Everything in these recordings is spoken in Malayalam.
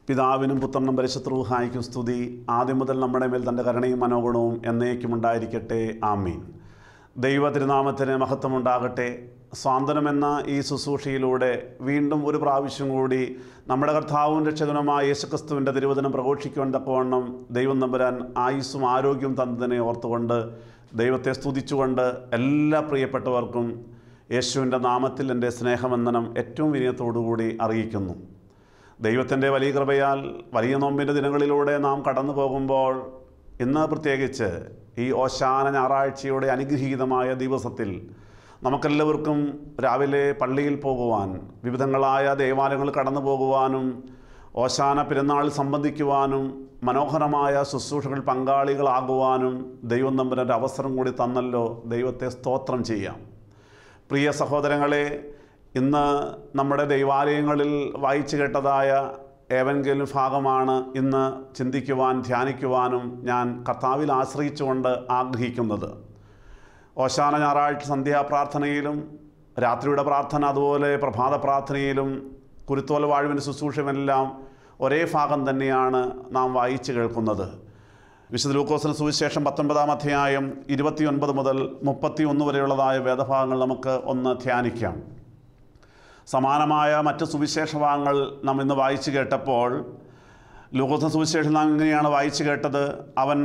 പിതാവിനും പുത്രനും പരിശുദ്ധ റൂഹായിക്കും സ്തുതി. ആദ്യം മുതൽ നമ്മുടെ മേൽ തൻ്റെ കരുണയും മനോഗുണവും എന്നേക്കും ഉണ്ടായിരിക്കട്ടെ. ആമീൻ. ദൈവ തിരുനാമത്തിന് മഹത്വമുണ്ടാകട്ടെ. സ്വാന്തനമെന്ന ഈ ശുശ്രൂഷയിലൂടെ വീണ്ടും ഒരു പ്രാവശ്യം കൂടി നമ്മുടെ കർത്താവും രക്ഷകനുമായ യേശുക്രിസ്തുവിൻ്റെ തിരുവചനം പ്രഘോഷിക്കുവാൻ തക്കവണ്ണം ദൈവം തമ്പുരാൻ ആയുസ്സും ആരോഗ്യവും തന്നതിനെ ഓർത്തുകൊണ്ട് ദൈവത്തെ സ്തുതിച്ചുകൊണ്ട് എല്ലാ പ്രിയപ്പെട്ടവർക്കും യേശുവിൻ്റെ നാമത്തിൽ എൻ്റെ സ്നേഹവന്ദനം ഏറ്റവും വിനയത്തോടുകൂടി അറിയിക്കുന്നു. ദൈവത്തിൻ്റെ വലിയ കൃപയാൽ വലിയ നോമ്പിൻ്റെ ദിനങ്ങളിലൂടെ നാം കടന്നു പോകുമ്പോൾ ഇന്ന് പ്രത്യേകിച്ച് ഈ ഓശാന ഞായറാഴ്ചയുടെ അനുഗ്രഹീതമായ ദിവസത്തിൽ നമുക്കെല്ലാവർക്കും രാവിലെ പള്ളിയിൽ പോകുവാൻ, വിവിധങ്ങളായ ദേവാലയങ്ങൾ കടന്നു പോകുവാനും, ഓശാന പെരുന്നാൾ സംബന്ധിക്കുവാനും, മനോഹരമായ ശുശ്രൂഷകൾ പങ്കാളികളാകുവാനും ദൈവം തമ്പുരാൻ്റെ അവസരം കൂടി തന്നല്ലോ. ദൈവത്തെ സ്തോത്രം ചെയ്യാം. പ്രിയ സഹോദരങ്ങളെ, ഇന്ന് നമ്മുടെ ദൈവാലയങ്ങളിൽ വായിച്ചു കേട്ടതായ ഏവൻഗേലിയം ഭാഗമാണ് ഇന്ന് ചിന്തിക്കുവാൻ, ധ്യാനിക്കുവാനും ഞാൻ കർത്താവിൽ ആശ്രയിച്ചുകൊണ്ട് ആഗ്രഹിക്കുന്നത്. ഓശാന ഞായറാഴ്ച സന്ധ്യാപ്രാർത്ഥനയിലും രാത്രിയുടെ പ്രാർത്ഥന, അതുപോലെ പ്രഭാത പ്രാർത്ഥനയിലും കുരുത്തോല വാഴുവിൻ്റെ ശുശ്രൂഷയുമെല്ലാം ഒരേ ഭാഗം തന്നെയാണ് നാം വായിച്ചു കേൾക്കുന്നത്. വിശുദ്ധ ലൂക്കോസിന് സുവിശേഷം 19-ാം അധ്യായം 29 മുതൽ 31 വരെയുള്ളതായ വേദഭാഗങ്ങൾ നമുക്ക് ഒന്ന് ധ്യാനിക്കാം. സമാനമായ മറ്റ് സുവിശേഷ ഭാഗങ്ങൾ നാം ഇന്ന് വായിച്ചു കേട്ടപ്പോൾ ലൂക്കോസിന് സുവിശേഷം നാം ഇങ്ങനെയാണ് വായിച്ചു കേട്ടത്. അവൻ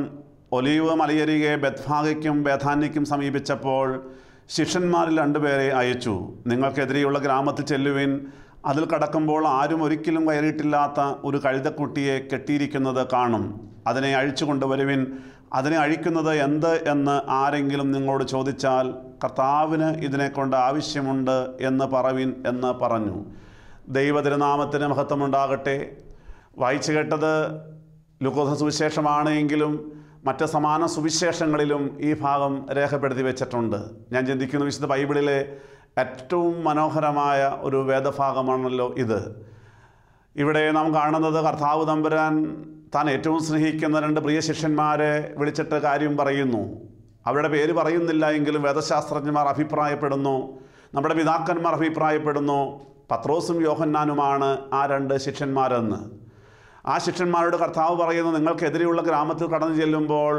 ഒലീവ് മലയരികെ ബെത്ഫാഗയ്ക്കും ബേഥാന്യയ്ക്കും സമീപിച്ചപ്പോൾ ശിഷ്യന്മാരിൽ 2 പേരെ അയച്ചു. നിങ്ങൾക്കെതിരെയുള്ള ഗ്രാമത്തിൽ ചെല്ലുവിൻ. അതിൽ കടക്കുമ്പോൾ ആരും ഒരിക്കലും കയറിയിട്ടില്ലാത്ത ഒരു കഴുതക്കുട്ടിയെ കെട്ടിയിരിക്കുന്നത് കാണും. അതിനെ അഴിച്ചു കൊണ്ടുവരുവിൻ. അതിനെ അഴിക്കുന്നത് എന്ത് എന്ന് ആരെങ്കിലും നിങ്ങളോട് ചോദിച്ചാൽ കർത്താവിന് ഇതിനെക്കൊണ്ട് ആവശ്യമുണ്ട് എന്ന് പറവിൻ എന്ന് പറഞ്ഞു. ദൈവ തിരുനാമത്തിന് മഹത്വമുണ്ടാകട്ടെ. വായിച്ചു കേട്ടത് ലൂക്കോസ് സുവിശേഷമാണ് എങ്കിലും മറ്റ് സമാന സുവിശേഷങ്ങളിലും ഈ ഭാഗം രേഖപ്പെടുത്തി വെച്ചിട്ടുണ്ട്. ഞാൻ ചിന്തിക്കുന്നു, വിശുദ്ധ ബൈബിളിലെ ഏറ്റവും മനോഹരമായ ഒരു വേദഭാഗമാണല്ലോ ഇത്. ഇവിടെ നാം കാണുന്നത് കർത്താവ് തമ്പുരാൻ താൻ ഏറ്റവും സ്നേഹിക്കുന്ന 2 പ്രിയ ശിഷ്യന്മാരെ വിളിച്ചിട്ട് കാര്യം പറയുന്നു. അവരുടെ പേര് പറയുന്നില്ല എങ്കിലും വേദശാസ്ത്രജ്ഞന്മാർ അഭിപ്രായപ്പെടുന്നു, നമ്മുടെ പിതാക്കന്മാർ അഭിപ്രായപ്പെടുന്നു, പത്രോസും യോഹന്നാനുമാണ് ആ 2 ശിഷ്യന്മാരെന്ന്. ആ ശിഷ്യന്മാരോട് കർത്താവ് പറയുന്നു, നിങ്ങൾക്കെതിരെയുള്ള ഗ്രാമത്തിൽ കടന്നു ചെല്ലുമ്പോൾ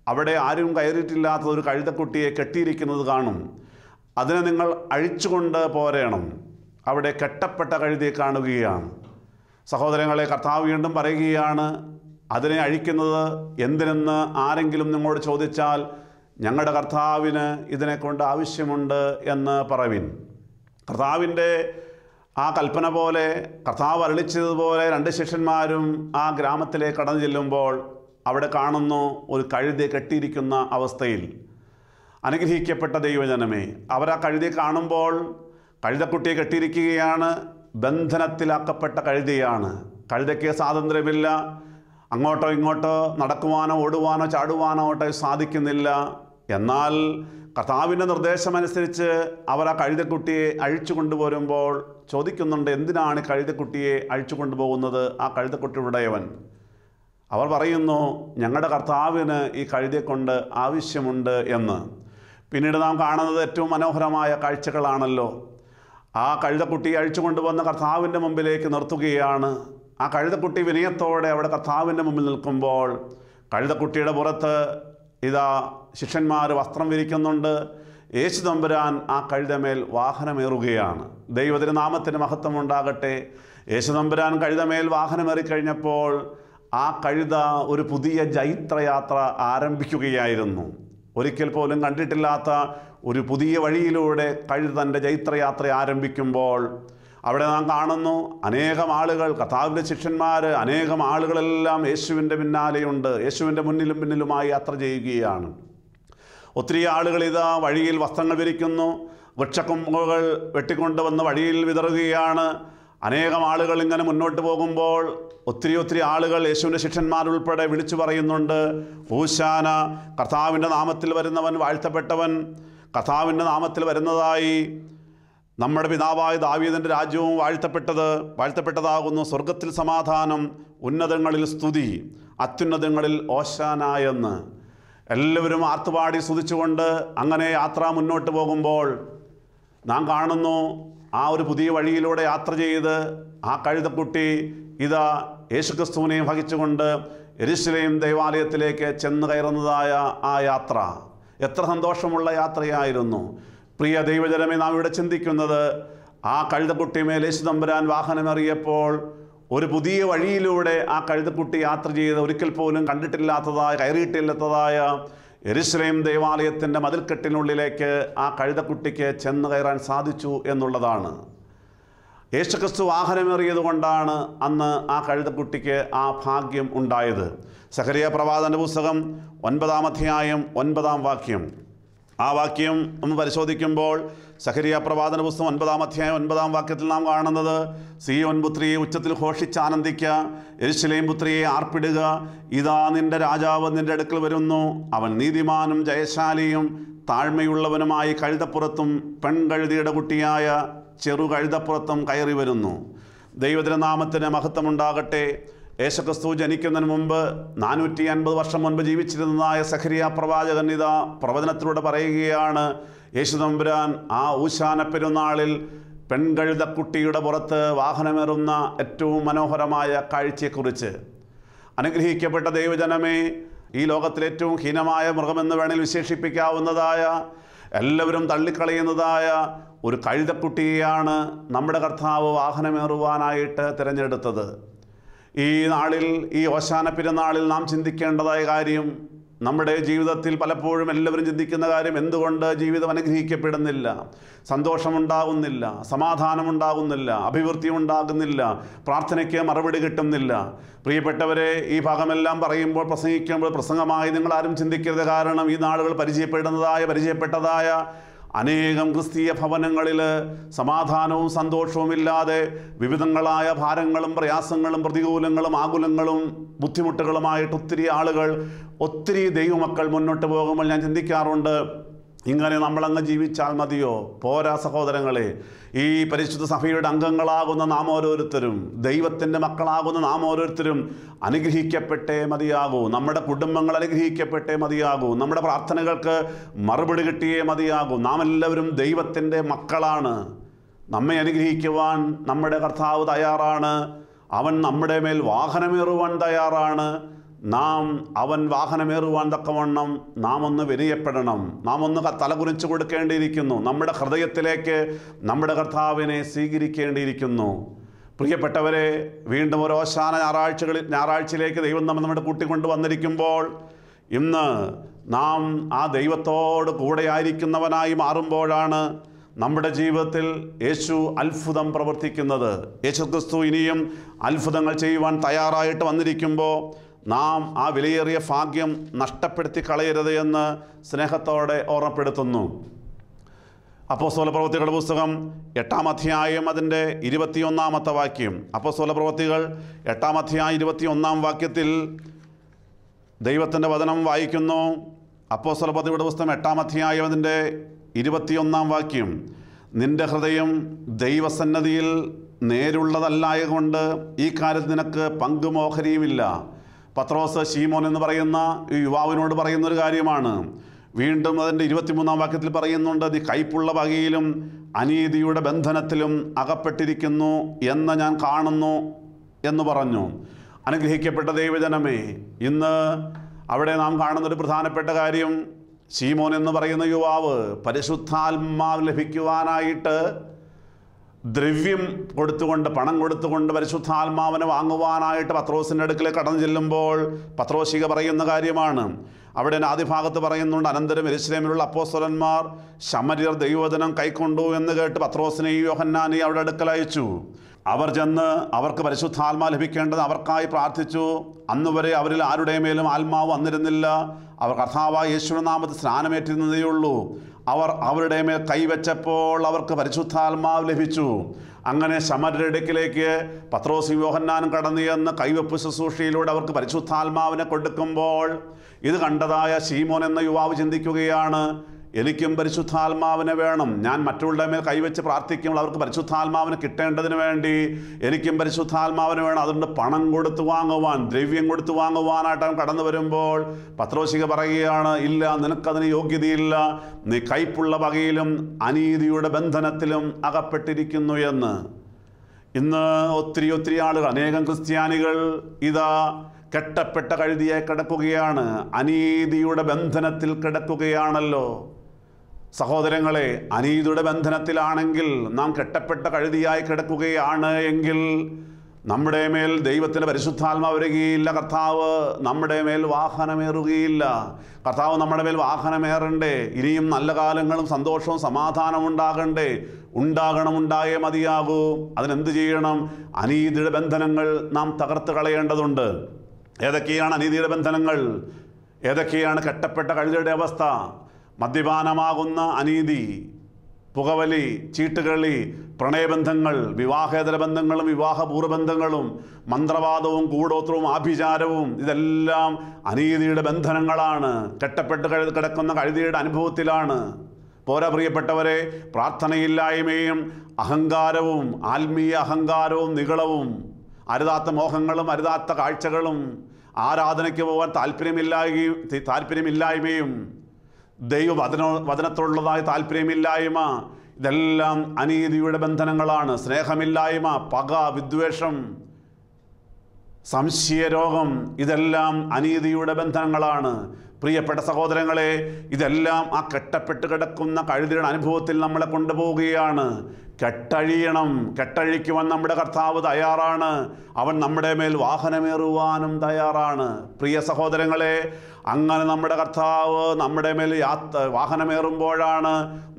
അവിടെ ആരും കയറിയിട്ടില്ലാത്ത ഒരു കഴുതക്കുട്ടിയെ കെട്ടിയിരിക്കുന്നത് കാണും. അതിനെ നിങ്ങൾ അഴിച്ചുകൊണ്ട് പോരേണം. അവിടെ കെട്ടപ്പെട്ട കഴുതയെ കാണുകയാണ്. സഹോദരങ്ങളെ, കർത്താവ് വീണ്ടും പറയുകയാണ്, അതിനെ അഴിക്കുന്നത് എന്തിനെന്ന് ആരെങ്കിലും നിങ്ങളോട് ചോദിച്ചാൽ ഞങ്ങളുടെ കർത്താവിന് ഇതിനെക്കൊണ്ട് ആവശ്യമുണ്ട് എന്ന് പറവിൻ. കർത്താവിൻ്റെ ആ കൽപ്പന പോലെ, കർത്താവ് അരുളിച്ചതുപോലെ 2 ശിഷ്യന്മാരും ആ ഗ്രാമത്തിലേക്ക് കടന്നു ചെല്ലുമ്പോൾ അവിടെ കാണുന്നു ഒരു കഴുതയെ കെട്ടിയിരിക്കുന്ന അവസ്ഥയിൽ. അനുഗ്രഹിക്കപ്പെട്ട ദൈവജനമേ, അവർ ആ കഴുതയെ കാണുമ്പോൾ കഴുതക്കുട്ടിയെ കെട്ടിയിരിക്കുകയാണ്. ബന്ധനത്തിലാക്കപ്പെട്ട കഴുതയാണ്. കഴുതയ്ക്ക് സ്വാതന്ത്ര്യമില്ല. അങ്ങോട്ടോ ഇങ്ങോട്ടോ നടക്കുവാനോ ഓടുവാനോ ചാടുവാനോ സാധിക്കുന്നില്ല. എന്നാൽ കർത്താവിൻ്റെ നിർദ്ദേശമനുസരിച്ച് അവർ ആ കഴുതക്കുട്ടിയെ അഴിച്ചു കൊണ്ടുപോരുമ്പോൾ ചോദിക്കുന്നുണ്ട്, എന്തിനാണ് കഴുതക്കുട്ടിയെ അഴിച്ചു കൊണ്ടുപോകുന്നത്? ആ കഴുതക്കുട്ടിയുടയവൻ. അവർ പറയുന്നു, ഞങ്ങളുടെ കർത്താവിന് ഈ കഴുതയെ കൊണ്ട് ആവശ്യമുണ്ട് എന്ന്. പിന്നീട് നാം കാണുന്നത് ഏറ്റവും മനോഹരമായ കാഴ്ചകളാണല്ലോ. ആ കഴുതക്കുട്ടി അഴിച്ചു കൊണ്ടുവന്ന കർത്താവിൻ്റെ മുമ്പിലേക്ക് നിർത്തുകയാണ്. ആ കഴുതക്കുട്ടി വിനയത്തോടെ അവിടെ കർത്താവിൻ്റെ മുമ്പിൽ നിൽക്കുമ്പോൾ കഴുതക്കുട്ടിയുടെ പുറത്ത് ഇതാ ശിഷ്യന്മാർ വസ്ത്രം വിരിക്കുന്നുണ്ട്. യേശു തമ്പുരാൻ ആ കഴുതമേൽ വാഹനമേറുകയാണ്. ദൈവത്തിൻ്റെ നാമത്തിന് മഹത്വമുണ്ടാകട്ടെ. യേശു തമ്പുരാൻ കഴുതമേൽ വാഹനമേറിക്കഴിഞ്ഞപ്പോൾ ആ കഴുത ഒരു പുതിയ ജൈത്രയാത്ര ആരംഭിക്കുകയായിരുന്നു. ഒരിക്കൽ പോലും കണ്ടിട്ടില്ലാത്ത ഒരു പുതിയ വഴിയിലൂടെ കഴുത തൻ്റെ ജൈത്രയാത്ര ആരംഭിക്കുമ്പോൾ അവിടെ നാം കാണുന്നു അനേകം ആളുകൾ, കർത്താവിൻ്റെ ശിഷ്യന്മാർ, അനേകം ആളുകളെല്ലാം യേശുവിൻ്റെ പിന്നാലെയുണ്ട്. യേശുവിൻ്റെ മുന്നിലും പിന്നിലുമായി യാത്ര ചെയ്യുകയാണ്. ഒത്തിരി ആളുകൾ ഇതാ വഴിയിൽ വസ്ത്രങ്ങൾ വിരിക്കുന്നു. വൃക്ഷക്കൊമ്പുകൾ വെട്ടിക്കൊണ്ടുവന്ന് വഴിയിൽ വിതറുകയാണ്. അനേകം ആളുകൾ ഇങ്ങനെ മുന്നോട്ട് പോകുമ്പോൾ ഒത്തിരി ആളുകൾ യേശുവിൻ്റെ ശിഷ്യന്മാരുൾപ്പെടെ വിളിച്ചു പറയുന്നുണ്ട്, ഹോശാന, കർത്താവിൻ്റെ നാമത്തിൽ വരുന്നവൻ വാഴ്ത്തപ്പെട്ടവൻ, കർത്താവിൻ്റെ നാമത്തിൽ വരുന്നതായി നമ്മുടെ പിതാവായ ദാവീദിൻ്റെ രാജ്യവും വാഴ്ത്തപ്പെട്ടതാകുന്നു. സ്വർഗത്തിൽ സമാധാനം, ഉന്നതങ്ങളിൽ സ്തുതി, അത്യുന്നതങ്ങളിൽ ഓശാന എന്ന് എല്ലാവരും ആർത്തുപാടി സ്തുതിച്ചുകൊണ്ട് അങ്ങനെ യാത്ര മുന്നോട്ട് പോകുമ്പോൾ നാം കാണുന്നു ആ ഒരു പുതിയ വഴിയിലൂടെ യാത്ര ചെയ്ത് ആ കഴുതക്കുട്ടി ഇതാ യേശുക്രിസ്തുവിനെയും വഹിച്ചുകൊണ്ട് യെരൂശലേം ദേവാലയത്തിലേക്ക് ചെന്ന് കയറുന്നതായ ആ യാത്ര എത്ര സന്തോഷമുള്ള യാത്രയായിരുന്നു. പ്രിയ ദൈവജനമേ, നാം ഇവിടെ ചിന്തിക്കുന്നത് ആ കഴുതക്കുട്ടിമേൽ യേശു തമ്പുരാൻ വാഹനമേറിയപ്പോൾ ഒരു പുതിയ വഴിയിലൂടെ ആ കഴുതക്കുട്ടി യാത്ര ചെയ്ത് ഒരിക്കൽ പോലും കണ്ടിട്ടില്ലാത്തതായ കയറിയിട്ടില്ലാത്തതായ യെരൂശലേം ദേവാലയത്തിൻ്റെ മതിൽക്കെട്ടിനുള്ളിലേക്ക് ആ കഴുതക്കുട്ടിക്ക് ചെന്ന് കയറാൻ സാധിച്ചു എന്നുള്ളതാണ്. യേശുക്രിസ്തു വാഹനമേറിയത് കൊണ്ടാണ് അന്ന് ആ കഴുതക്കുട്ടിക്ക് ആ ഭാഗ്യം ഉണ്ടായത്. സഖറിയ പ്രവാചകന്റെ പുസ്തകം 9-ാം അധ്യായം 9-ാം വാക്യം. ആ വാക്യം ഒന്ന് പരിശോധിക്കുമ്പോൾ സഖറിയ പ്രവാചകന്റെ പുസ്തകം 9-ാം അധ്യായം 9-ാം വാക്യത്തിൽ നാം കാണുന്നത്, സീയോൻ പുത്രിയെ ഉച്ചത്തിൽ ഘോഷിച്ചാനന്ദിക്കുക, യെരൂശലേം പുത്രിയെ ആർപ്പിടുക, ഇതാ നിന്റെ രാജാവ് നിന്റെ അടുക്കൽ വരുന്നു, അവൻ നീതിമാനും ജയശാലിയും താഴ്മയുള്ളവനുമായി കഴുതപ്പുറത്തും പെൺകഴുതിയുടെ കുട്ടിയായ ചെറുകഴുതപ്പുറത്തും കയറി വരുന്നു. ദൈവത്തിൻ്റെ മഹത്വമുണ്ടാകട്ടെ. യേശുക്രിസ്തു ജനിക്കുന്നതിന് മുമ്പ് 450 വർഷം മുൻപ് ജീവിച്ചിരുന്നതായ സഖറിയ പ്രവാചകൻ ഇതാ പ്രവചനത്തിലൂടെ പറയുകയാണ്, യേശു തമ്പുരാൻ ആ ഊശാന പെരുന്നാളിൽ പെൺകഴുതക്കുട്ടിയുടെ പുറത്ത് വാഹനമേറുന്ന ഏറ്റവും മനോഹരമായ കാഴ്ചയെക്കുറിച്ച്. അനുഗ്രഹിക്കപ്പെട്ട ദൈവജനമേ, ഈ ലോകത്തിലെ ഏറ്റവും ഹീനമായ മൃഗമെന്ന് വേണമെങ്കിൽ വിശേഷിപ്പിക്കാവുന്നതായ, എല്ലാവരും തള്ളിക്കളയുന്നതായ ഒരു കഴുതക്കുട്ടിയെയാണ് നമ്മുടെ കർത്താവ് വാഹനമേറുവാനായിട്ട് തിരഞ്ഞെടുത്തത്. ഈ നാളിൽ, ഈ ഓശാന പെരുന്നാളിൽ നാം ചിന്തിക്കേണ്ടതായ കാര്യം, നമ്മുടെ ജീവിതത്തിൽ പലപ്പോഴും എല്ലാവരും ചിന്തിക്കുന്ന കാര്യം, എന്തുകൊണ്ട് ജീവിതം അനുഗ്രഹിക്കപ്പെടുന്നില്ല, സന്തോഷമുണ്ടാകുന്നില്ല, സമാധാനമുണ്ടാകുന്നില്ല, അഭിവൃദ്ധി ഉണ്ടാകുന്നില്ല, പ്രാർത്ഥനയ്ക്ക് മറുപടി കിട്ടുന്നില്ല. പ്രിയപ്പെട്ടവരെ, ഈ ഭാഗമെല്ലാം പറയുമ്പോൾ, പ്രസംഗിക്കുമ്പോൾ പ്രസംഗമായി നിങ്ങളാരും ചിന്തിക്കരുത്. കാരണം ഈ നാളുകൾ പരിചയപ്പെട്ടതായ അനേകം ക്രിസ്തീയ ഭവനങ്ങളിൽ സമാധാനവും സന്തോഷവും ഇല്ലാതെ വിവിധങ്ങളായ ഭാരങ്ങളും പ്രയാസങ്ങളും പ്രതികൂലങ്ങളും ആകുലങ്ങളും ബുദ്ധിമുട്ടുകളുമായിട്ട് ഒത്തിരി ദൈവമക്കൾ മുന്നോട്ട് പോകുമ്പോൾ ഞാൻ ചിന്തിക്കാറുണ്ട്, ഇങ്ങനെ നമ്മളങ്ങ് ജീവിച്ചാൽ മതിയോ? പോരാ സഹോദരങ്ങളെ. ഈ പരിശുദ്ധ സഭയുടെ അംഗങ്ങളാകുന്ന നാം ഓരോരുത്തരും, ദൈവത്തിൻ്റെ മക്കളാകുന്ന നാം ഓരോരുത്തരും അനുഗ്രഹിക്കപ്പെട്ടേ മതിയാകൂ. നമ്മുടെ കുടുംബങ്ങൾ അനുഗ്രഹിക്കപ്പെട്ടേ മതിയാകൂ. നമ്മുടെ പ്രാർത്ഥനകൾക്ക് മറുപടി കിട്ടിയേ മതിയാകൂ. നാം എല്ലാവരും ദൈവത്തിൻ്റെ മക്കളാണ്. നമ്മെ അനുഗ്രഹിക്കുവാൻ നമ്മുടെ കർത്താവ് തയ്യാറാണ്. അവൻ നമ്മുടെ മേൽ വാഹനമേറുവാൻ തയ്യാറാണ്. അവൻ വാഹനമേറുവാൻ തക്കവണ്ണം നാം ഒന്ന് വിനയപ്പെടണം. നാം ഒന്ന് തലകുനിച്ചു കൊടുക്കേണ്ടിയിരിക്കുന്നു. നമ്മുടെ ഹൃദയത്തിലേക്ക് നമ്മുടെ കർത്താവിനെ സ്വീകരിക്കേണ്ടിയിരിക്കുന്നു. പ്രിയപ്പെട്ടവരെ, വീണ്ടും ഒരു ഓശാന ഞായറാഴ്ചയിലേക്ക് ദൈവം നമ്മുടെ കൂട്ടിക്കൊണ്ട് വന്നിരിക്കുമ്പോൾ, ഇന്ന് നാം ആ ദൈവത്തോട് കൂടെയായിരിക്കുന്നവനായി മാറുമ്പോഴാണ് നമ്മുടെ ജീവിതത്തിൽ യേശു അത്ഭുതം പ്രവർത്തിക്കുന്നത്. യേശുക്രിസ്തു ഇനിയും അത്ഭുതങ്ങൾ ചെയ്യുവാൻ തയ്യാറായിട്ട് വന്നിരിക്കുമ്പോൾ നാം ആ വിലയേറിയ ഭാഗ്യം നഷ്ടപ്പെടുത്തി കളയരുത് എന്ന് സ്നേഹത്തോടെ ഓർമ്മപ്പെടുത്തുന്നു. അപ്പോസ്തല പ്രവൃത്തികളുടെ പുസ്തകം 8-ാം അധ്യായം അതിൻ്റെ 21-ാമത്തെ വാക്യം. അപ്പോസ്തല പ്രവൃത്തികൾ 8-ാം അധ്യായം 21-ാം വാക്യത്തിൽ ദൈവത്തിൻ്റെ വചനം വായിക്കുന്നു. അപ്പോസ്തല പ്രവൃത്തികളുടെ പുസ്തകം 8-ാം അധ്യായം അതിൻ്റെ 21-ാം വാക്യം. നിന്റെ ഹൃദയം ദൈവസന്നദ്ധിയിൽ നേരുള്ളതല്ലായതുകൊണ്ട് ഈ കാര്യത്തിൽ നിനക്ക് പങ്കും ഓഹരിയുമില്ല. പത്രോസ് ശീമോൻ എന്ന് പറയുന്ന ഈ യുവാവിനോട് പറയുന്നൊരു കാര്യമാണ്. വീണ്ടും അതിൻ്റെ 23-ാം വാക്യത്തിൽ പറയുന്നുണ്ട്, നീ കൈപ്പുള്ള പകയിലും അനീതിയുടെ ബന്ധനത്തിലും അകപ്പെട്ടിരിക്കുന്നു എന്ന് ഞാൻ കാണുന്നു എന്ന് പറഞ്ഞു. അനുഗ്രഹിക്കപ്പെട്ട ദൈവജനമേ, ഇന്ന് അവിടെ നാം കാണുന്നൊരു പ്രധാനപ്പെട്ട കാര്യം, ശീമോൻ എന്ന് പറയുന്ന യുവാവ് പരിശുദ്ധാത്മാവ് ലഭിക്കുവാനായിട്ട് ദ്രവ്യം കൊടുത്തുകൊണ്ട്, പണം കൊടുത്തുകൊണ്ട് പരിശുദ്ധാത്മാവിനെ വാങ്ങുവാനായിട്ട് പത്രോസിൻ്റെ അടുക്കലേക്ക് കടന്നു ചെല്ലുമ്പോൾ പത്രോശിക പറയുന്ന കാര്യമാണ്. അവിടെ ആദ്യ ഭാഗത്ത് പറയുന്നുണ്ട്, അനന്തരം യെരൂശലേമിലുള്ള അപ്പോസ്തലന്മാർ ശമര്യർ ദൈവവചനം കൈക്കൊണ്ടു എന്ന് കേട്ട് പത്രോസിനെയും യോഹന്നാനെയും അവിടെ അടുക്കൽ അയച്ചു. അവർ ചെന്ന് അവർക്ക് പരിശുദ്ധാത്മാവ് ലഭിക്കേണ്ടത് അവർക്കായി പ്രാർത്ഥിച്ചു. അന്നുവരെ അവരിൽ ആരുടെ മേലും ആത്മാവ് വന്നിരുന്നില്ല. അവർ കർത്താവായ യേശുവിന്റെ നാമത്തിൽ സ്നാനമേറ്റിരുന്നതേയുള്ളൂ. അവർ അവരുടെ മേൽ കൈവച്ചപ്പോൾ അവർക്ക് പരിശുദ്ധാത്മാവ് ലഭിച്ചു. അങ്ങനെ ശമര്യരുടെ അടുക്കിലേക്ക് പത്രോസും യോഹന്നാനും കടന്നു ചെന്ന് കൈവപ്പ് ശുശ്രൂഷയിലൂടെ അവർക്ക് പരിശുദ്ധാത്മാവിനെ കൊടുക്കുമ്പോൾ ഇത് കണ്ടതായ ശീമോൻ എന്ന യുവാവ് ചിന്തിക്കുകയാണ്, എനിക്കും പരിശുദ്ധാത്മാവിനെ വേണം. ഞാൻ മറ്റുള്ളവരുടെ മേൽ കൈവച്ച് പ്രാർത്ഥിക്കുമ്പോൾ അവർക്ക് പരിശുദ്ധാത്മാവിനെ കിട്ടേണ്ടതിന് വേണ്ടി എനിക്കും പരിശുദ്ധാത്മാവിന് വേണം. അതുകൊണ്ട് പണം കൊടുത്തു വാങ്ങുവാൻ, ദ്രവ്യം കൊടുത്തു വാങ്ങുവാനായിട്ട് അവൻ കടന്നു വരുമ്പോൾ പത്രോശിക പറയുകയാണ്, ഇല്ല, നിനക്കതിന് യോഗ്യതയില്ല, നീ കൈപ്പുള്ള വകയിലും അനീതിയുടെ ബന്ധനത്തിലും അകപ്പെട്ടിരിക്കുന്നു എന്ന്. ഇന്ന് ഒത്തിരി ആളുകൾ, അനേകം ക്രിസ്ത്യാനികൾ ഇതാ കെട്ടപ്പെട്ട കഴുതിയായി കിടക്കുകയാണ്, അനീതിയുടെ ബന്ധനത്തിൽ കിടക്കുകയാണല്ലോ. സഹോദരങ്ങളെ, അനീതിയുടെ ബന്ധനത്തിലാണെങ്കിൽ, നാം കെട്ടപ്പെട്ട കഴുതിയായി കിടക്കുകയാണ് എങ്കിൽ നമ്മുടെ മേൽ ദൈവത്തിൻ്റെ പരിശുദ്ധാത്മാവ് വരികയില്ല. കർത്താവ് നമ്മുടെ മേൽ വാഹനമേറുകയില്ല. കർത്താവ് നമ്മുടെ മേൽ വാഹനമേറണ്ടേ? ഇനിയും നല്ല കാലങ്ങളും സന്തോഷവും സമാധാനവും ഉണ്ടായേ മതിയാകൂ. അതിനെന്ത് ചെയ്യണം? അനീതിയുടെ ബന്ധനങ്ങൾ നാം തകർത്ത് കളയേണ്ടതുണ്ട്. ഏതൊക്കെയാണ് അനീതിയുടെ ബന്ധനങ്ങൾ? ഏതൊക്കെയാണ് കെട്ടപ്പെട്ട കഴുതയുടെ അവസ്ഥ? മദ്യപാനമാകുന്ന അനീതി, പുകവലി, ചീട്ടുകളി, പ്രണയബന്ധങ്ങൾ, വിവാഹേതര ബന്ധങ്ങളും വിവാഹപൂർവ്വ ബന്ധങ്ങളും, മന്ത്രവാദവും കൂടോത്രവും ആഭിചാരവും, ഇതെല്ലാം അനീതിയുടെ ബന്ധനങ്ങളാണ്. കെട്ടപ്പെട്ട് കിടക്കുന്ന കഴുതയുടെ അനുഭവത്തിലാണ്. പോരാ പ്രിയപ്പെട്ടവരെ, പ്രാർത്ഥനയില്ലായ്മയും അഹങ്കാരവും, ആത്മീയ അഹങ്കാരവും നിഗളവും, അരുതാത്ത മോഹങ്ങളും അരുതാത്ത കാഴ്ചകളും, ആരാധനയ്ക്ക് പോകാൻ താല്പര്യമില്ലായ്മയും, വചനത്തോടുള്ളതായ താല്പര്യമില്ലായ്മ, ഇതെല്ലാം അനീതിയുടെ ബന്ധനങ്ങളാണ്. സ്നേഹമില്ലായ്മ, പക, വിദ്വേഷം, സംശയരോഗം, ഇതെല്ലാം അനീതിയുടെ ബന്ധനങ്ങളാണ്. പ്രിയപ്പെട്ട സഹോദരങ്ങളെ, ഇതെല്ലാം ആ കെട്ടപ്പെട്ട് കിടക്കുന്ന കഴുതയുടെ അനുഭവത്തിൽ നമ്മളെ കൊണ്ടുപോവുകയാണ്. കെട്ടഴിക്കുവാൻ നമ്മുടെ കർത്താവ് തയ്യാറാണ്. അവൻ നമ്മുടെ മേൽ വാഹനമേറുവാനും തയ്യാറാണ്. പ്രിയ സഹോദരങ്ങളെ, അങ്ങനെ നമ്മുടെ കർത്താവ് നമ്മുടെ മേൽ വാഹനമേറുമ്പോഴാണ്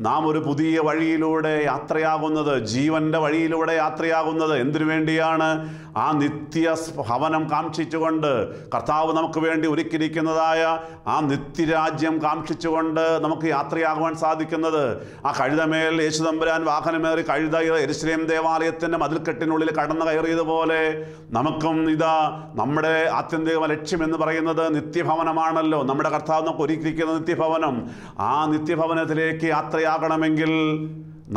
നാം ഒരു പുതിയ വഴിയിലൂടെ യാത്രയാകുന്നത്, ജീവൻ്റെ വഴിയിലൂടെ യാത്രയാകുന്നത്. എന്തിനു വേണ്ടിയാണ്? ആ നിത്യ ഭവനം കാക്ഷിച്ചുകൊണ്ട്, കർത്താവ് നമുക്ക് വേണ്ടി ഒരുക്കിയിരിക്കുന്നതായ ആ നിത്യരാജ്യം കാക്ഷിച്ചുകൊണ്ട് നമുക്ക് യാത്രയാകുവാൻ സാധിക്കുന്നത്. ആ കഴുതമേൽ യേശുതമ്പുരാൻ വാഹനമേറി കഴുത യെരൂശലേം ദേവാലയത്തിൻ്റെ മതിൽക്കെട്ടിനുള്ളിൽ കടന്നു കയറിയതുപോലെ നമുക്കും ഇതാ നമ്മുടെ ആത്യന്തിക ലക്ഷ്യം എന്ന് പറയുന്നത് നിത്യഭവനമാണല്ലോ. നമ്മുടെ കർത്താവ് നമുക്ക് ഒരുക്കിയിരിക്കുന്ന നിത്യഭവനം. ആ നിത്യഭവനത്തിലേക്ക് യാത്രയാകണമെങ്കിൽ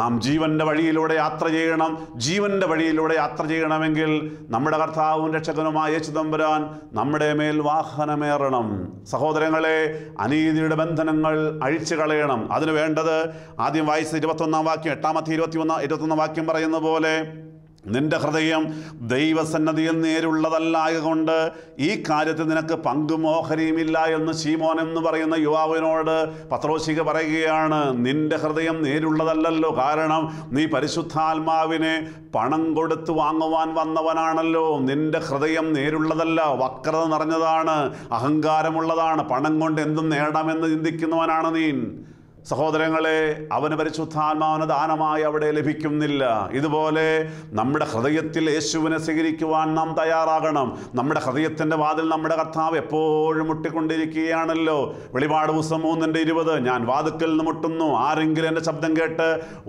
നാം ജീവൻ്റെ വഴിയിലൂടെ യാത്ര ചെയ്യണം. ജീവൻ്റെ വഴിയിലൂടെ യാത്ര ചെയ്യണമെങ്കിൽ നമ്മുടെ കർത്താവും രക്ഷകനുമായ യേശുതമ്പുരാൻ നമ്മുടെ മേൽ വാഹനമേറണം. സഹോദരങ്ങളെ, അനീതിയുടെ ബന്ധനങ്ങൾ അഴിച്ചു കളയണം. അതിന് വേണ്ടത് ആദ്യം വായിച്ച 21-ാം വാക്യം, 8-ാമത്തെ 21-ാം വാക്യം പറയുന്ന പോലെ, നിന്റെ ഹൃദയം ദൈവസന്നദ്ധിയിൽ നേരുള്ളതല്ലായതുകൊണ്ട് ഈ കാര്യത്തിൽ നിനക്ക് പങ്കും ഓഹരിയുമില്ല എന്ന് ശീമോൻ എന്ന് പറയുന്ന യുവാവിനോട് പത്രോശിക പറയുകയാണ്. നിന്റെ ഹൃദയം നേരുള്ളതല്ലല്ലോ, കാരണം നീ പരിശുദ്ധാത്മാവിനെ പണം കൊടുത്ത് വാങ്ങുവാൻ വന്നവനാണല്ലോ. നിന്റെ ഹൃദയം നേരുള്ളതല്ല, വക്രത നിറഞ്ഞതാണ്, അഹങ്കാരമുള്ളതാണ്, പണം കൊണ്ട് എന്തും നേടാമെന്ന് ചിന്തിക്കുന്നവനാണ് നീ. സഹോദരങ്ങളെ, അവന് പരിശുദ്ധാത്മാവിന് ദാനമായി അവിടെ ലഭിക്കുന്നില്ല. ഇതുപോലെ നമ്മുടെ ഹൃദയത്തിൽ യേശുവിനെ സ്വീകരിക്കുവാൻ നാം തയ്യാറാകണം. നമ്മുടെ ഹൃദയത്തിൻ്റെ വാതിൽ നമ്മുടെ കർത്താവ് എപ്പോഴും മുട്ടിക്കൊണ്ടിരിക്കുകയാണല്ലോ. വെളിപാട് പുസ്തകം 3:20, ഞാൻ വാതിൽക്കൽ നിന്ന് മുട്ടുന്നു, ആരെങ്കിലും എൻ്റെ ശബ്ദം കേട്ട്